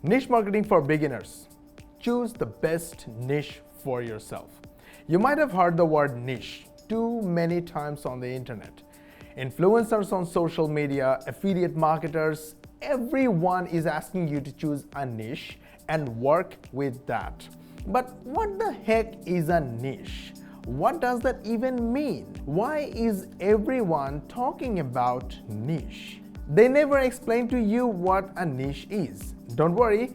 Niche marketing for beginners. Choose the best niche for yourself. You might have heard the word niche too many times on the internet. Influencers on social media, affiliate marketers, everyone is asking you to choose a niche and work with that. But what the heck is a niche? What does that even mean? Why is everyone talking about niche? They never explain to you what a niche is. Don't worry,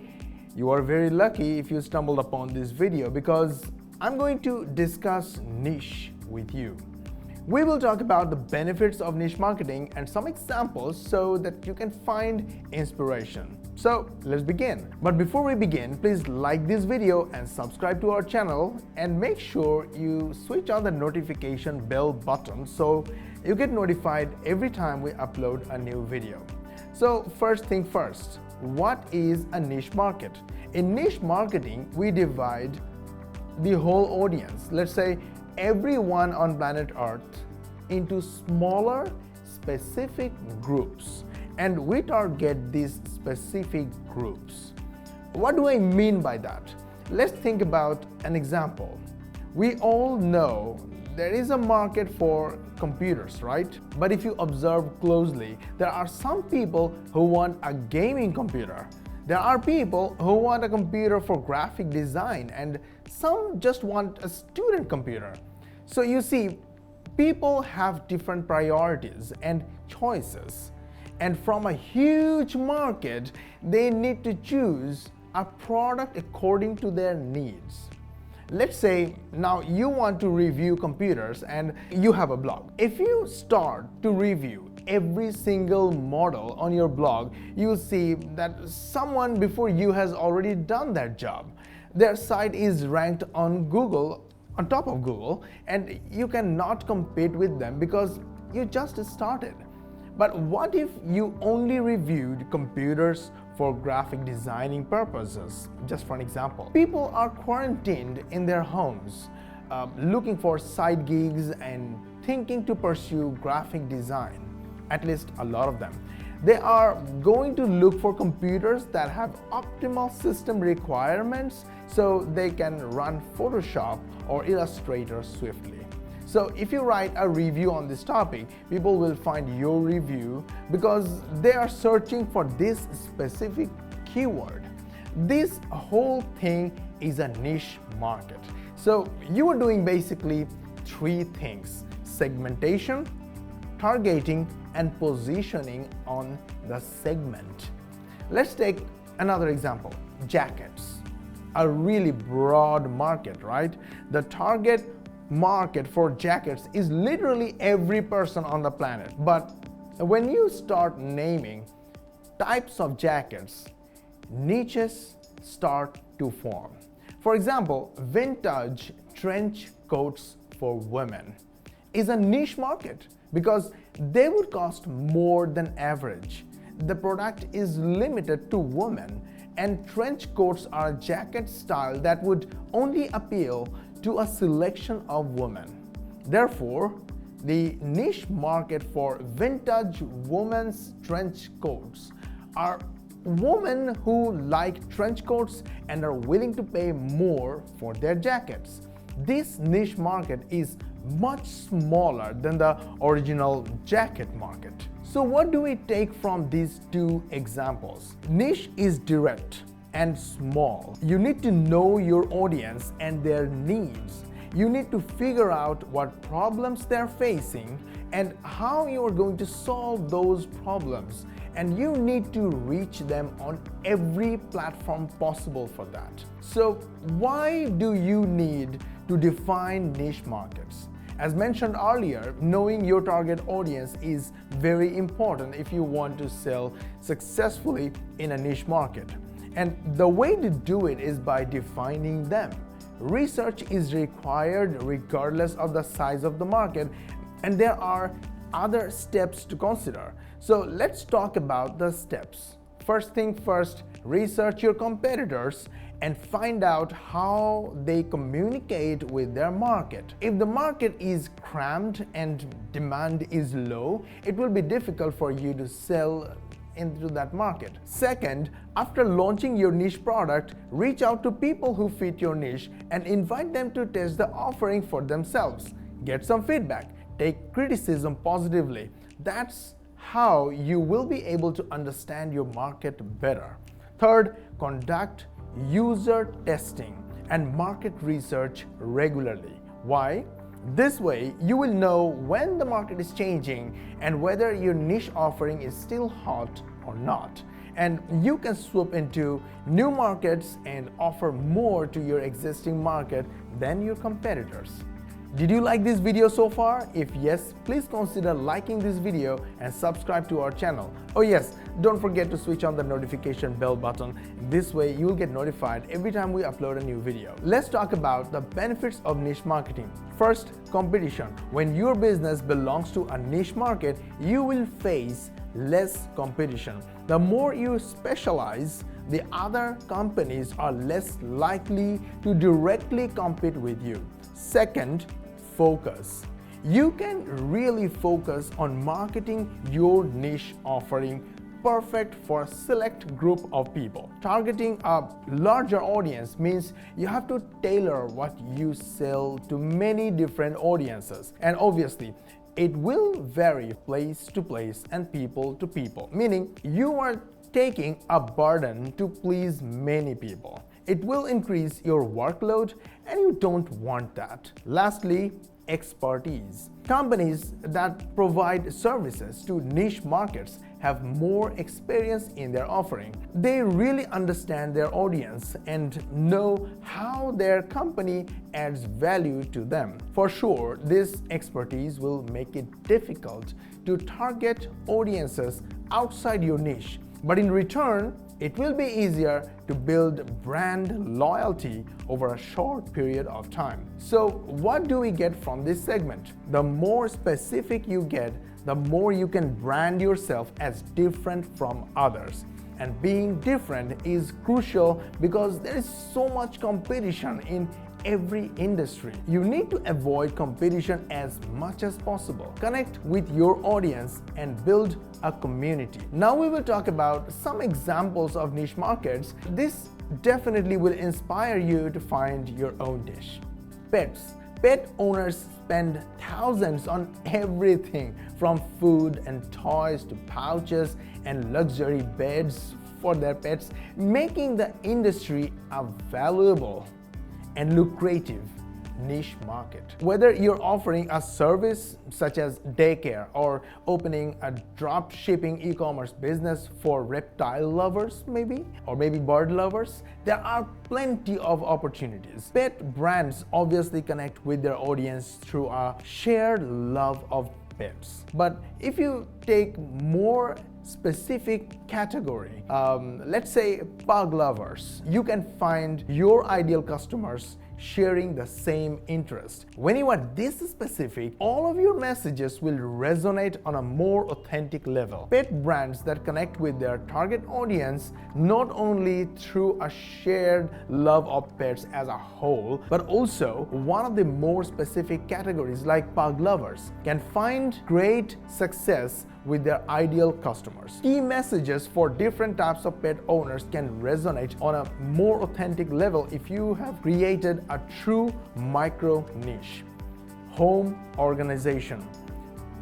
you are very lucky if you stumbled upon this video because I'm going to discuss niche with you. We will talk about the benefits of niche marketing and some examples so that you can find inspiration. So let's begin. But before we begin, please like this video and subscribe to our channel and make sure you switch on the notification bell button so you get notified every time we upload a new video. So first thing first, what is a niche market? In niche marketing, we divide the whole audience, let's say everyone on planet Earth, into smaller specific groups, and we target these specific groups. What do I mean by that? Let's think about an example. We all know there is a market for computers, right? But if you observe closely, there are some people who want a gaming computer. There are people who want a computer for graphic design, and some just want a student computer. So you see, people have different priorities and choices. And from a huge market, they need to choose a product according to their needs. Let's say now you want to review computers and you have a blog. If you start to review every single model on your blog, you will see that someone before you has already done that job. Their site is ranked on Google, on top of Google, and you cannot compete with them because you just started. But what if you only reviewed computers for graphic designing purposes? Just for an example, people are quarantined in their homes, looking for side gigs and thinking to pursue graphic design, at least a lot of them. They are going to look for computers that have optimal system requirements so they can run Photoshop or Illustrator swiftly. So if you write a review on this topic, people will find your review because they are searching for this specific keyword. This whole thing is a niche market. So you are doing basically three things: segmentation, targeting, and positioning on the segment. Let's take another example, jackets. A really broad market, right? The target market for jackets is literally every person on the planet. But when you start naming types of jackets, niches start to form. For example, vintage trench coats for women is a niche market because they would cost more than average. The product is limited to women, and trench coats are a jacket style that would only appeal to a selection of women. Therefore, the niche market for vintage women's trench coats are women who like trench coats and are willing to pay more for their jackets. This niche market is much smaller than the original jacket market. So what do we take from these two examples? Niche is direct and small. You need to know your audience and their needs. You need to figure out what problems they're facing and how you are going to solve those problems. And you need to reach them on every platform possible for that. So why do you need to define niche markets? As mentioned earlier, knowing your target audience is very important if you want to sell successfully in a niche market. And the way to do it is by defining them. Research is required regardless of the size of the market, and there are other steps to consider. So let's talk about the steps. First thing first, research your competitors and find out how they communicate with their market. If the market is cramped and demand is low, it will be difficult for you to sell into that market. Second, After launching your niche product, reach out to people who fit your niche and invite them to test the offering for themselves. Get some feedback. Take criticism positively. That's how you will be able to understand your market better. Third, conduct user testing and market research regularly. Why? This way, you will know when the market is changing and whether your niche offering is still hot or not. And you can swoop into new markets and offer more to your existing market than your competitors. Did you like this video so far? If yes, please consider liking this video and subscribe to our channel. Oh yes, don't forget to switch on the notification bell button. This way you'll get notified every time we upload a new video. Let's talk about the benefits of niche marketing. First, competition. When your business belongs to a niche market, you will face less competition. The more you specialize, the other companies are less likely to directly compete with you. Second, focus. You can really focus on marketing your niche offering perfect for a select group of people. Targeting a larger audience means you have to tailor what you sell to many different audiences. And obviously, it will vary place to place and people to people, meaning you are taking a burden to please many people. It will increase your workload and you don't want that. Lastly, expertise. Companies that provide services to niche markets have more experience in their offering. They really understand their audience and know how their company adds value to them. For sure, this expertise will make it difficult to target audiences outside your niche, but in return, it will be easier to build brand loyalty over a short period of time. So, what do we get from this segment? The more specific you get, the more you can brand yourself as different from others. And being different is crucial because there is so much competition in every industry. You need to avoid competition as much as possible. Connect with your audience and build a community. Now we will talk about some examples of niche markets. This definitely will inspire you to find your own niche. Pets. Pet owners spend thousands on everything from food and toys to pouches and luxury beds for their pets, making the industry a valuable and lucrative niche market. Whether you're offering a service such as daycare or opening a drop shipping e-commerce business for reptile lovers or maybe bird lovers, there are plenty of opportunities. Pet brands obviously connect with their audience through a shared love of pets. But if you take more specific category, let's say pug lovers, you can find your ideal customers sharing the same interest. When you are this specific, all of your messages will resonate on a more authentic level. Pet brands that connect with their target audience not only through a shared love of pets as a whole, but also one of the more specific categories like pug lovers can find great success with their ideal customers. Key messages for different types of pet owners can resonate on a more authentic level if you have created a true micro niche. Home organization.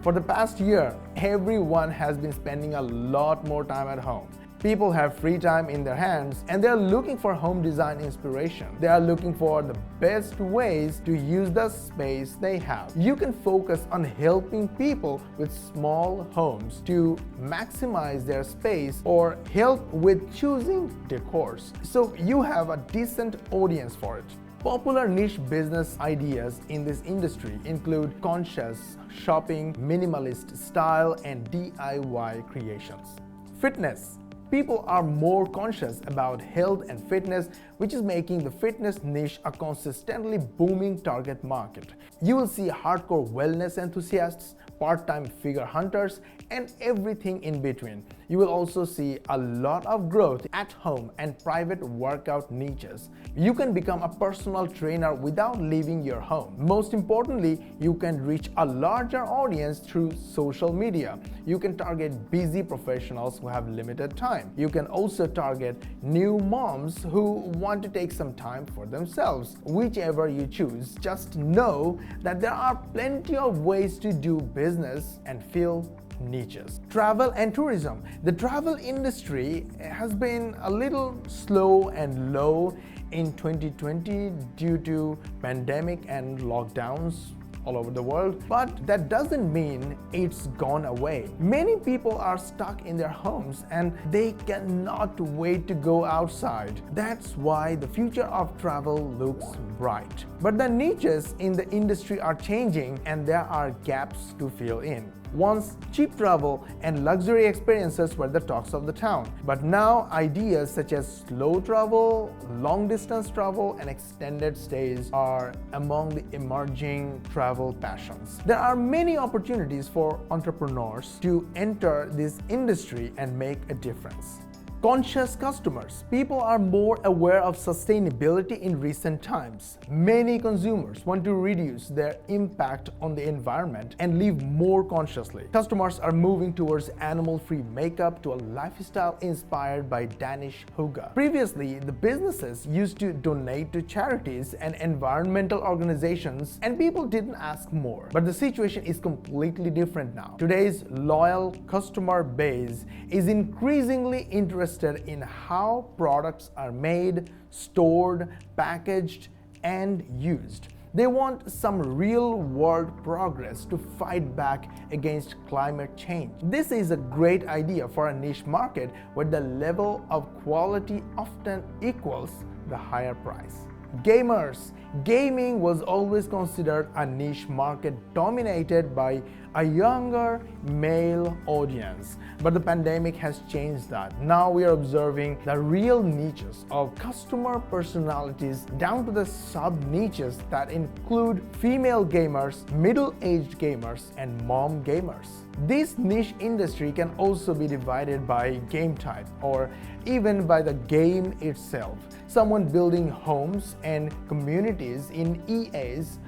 For the past year, everyone has been spending a lot more time at home. People have free time in their hands and they're looking for home design inspiration. They are looking for the best ways to use the space they have. You can focus on helping people with small homes to maximize their space or help with choosing decors. So you have a decent audience for it. Popular niche business ideas in this industry include conscious shopping, minimalist style, and DIY creations. Fitness. People are more conscious about health and fitness, which is making the fitness niche a consistently booming target market. You will see hardcore wellness enthusiasts, part-time figure hunters, and everything in between. You will also see a lot of growth at home and private workout niches. You can become a personal trainer without leaving your home. Most importantly, you can reach a larger audience through social media. You can target busy professionals who have limited time. time. You can also target new moms who want to take some time for themselves. Whichever you choose, just know that there are plenty of ways to do business and fill niches. Travel and tourism. The travel industry has been a little slow and low in 2020 due to pandemic and lockdowns all over the world, but that doesn't mean it's gone away. Many people are stuck in their homes and they cannot wait to go outside. That's why the future of travel looks bright. But the niches in the industry are changing and there are gaps to fill in. Once, cheap travel and luxury experiences were the talks of the town. But now, ideas such as slow travel, long-distance travel, and extended stays are among the emerging travel passions. There are many opportunities for entrepreneurs to enter this industry and make a difference. Conscious customers. People are more aware of sustainability in recent times. Many consumers want to reduce their impact on the environment and live more consciously. Customers are moving towards animal-free makeup to a lifestyle inspired by Danish Hygge. Previously, the businesses used to donate to charities and environmental organizations, and people didn't ask more. But the situation is completely different now. Today's loyal customer base is increasingly interested in how products are made, stored, packaged, and used. They want some real-world progress to fight back against climate change. This is a great idea for a niche market where the level of quality often equals the higher price. Gamers. Gaming was always considered a niche market dominated by a younger male audience, but the pandemic has changed that. Now we are observing the real niches of customer personalities down to the sub-niches that include female gamers, middle-aged gamers, and mom gamers. This niche industry can also be divided by game type or even by the game itself. Someone building homes and communities in EA's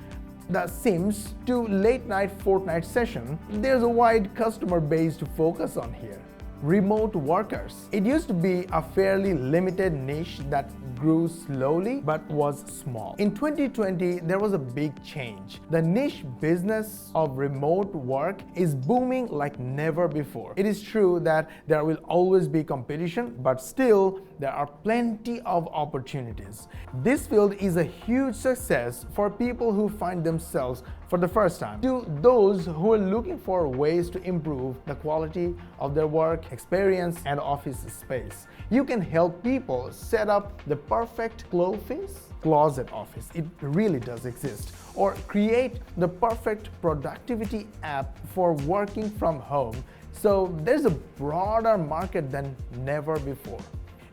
The Sims to late-night Fortnite session, there's a wide customer base to focus on here. Remote workers. It used to be a fairly limited niche that grew slowly but was small. In 2020, there was a big change. The niche business of remote work is booming like never before. It is true that there will always be competition, but still, there are plenty of opportunities. This field is a huge success for people who find themselves for the first time, to those who are looking for ways to improve the quality of their work, experience, and office space. You can help people set up the perfect closet office. It really does exist. Or create the perfect productivity app for working from home. So there's a broader market than never before.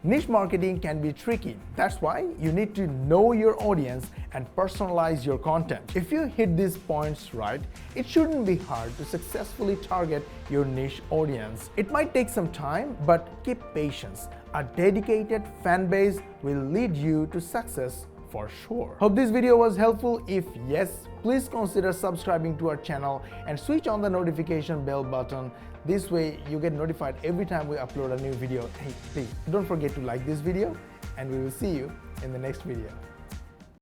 Niche marketing can be tricky. That's why you need to know your audience and personalize your content. If you hit these points right, it shouldn't be hard to successfully target your niche audience. It might take some time, but keep patience. A dedicated fan base will lead you to success for sure. Hope this video was helpful. If yes, please consider subscribing to our channel and switch on the notification bell button. This way you get notified every time we upload a new video. Hey, please don't forget to like this video, and we will see you in the next video.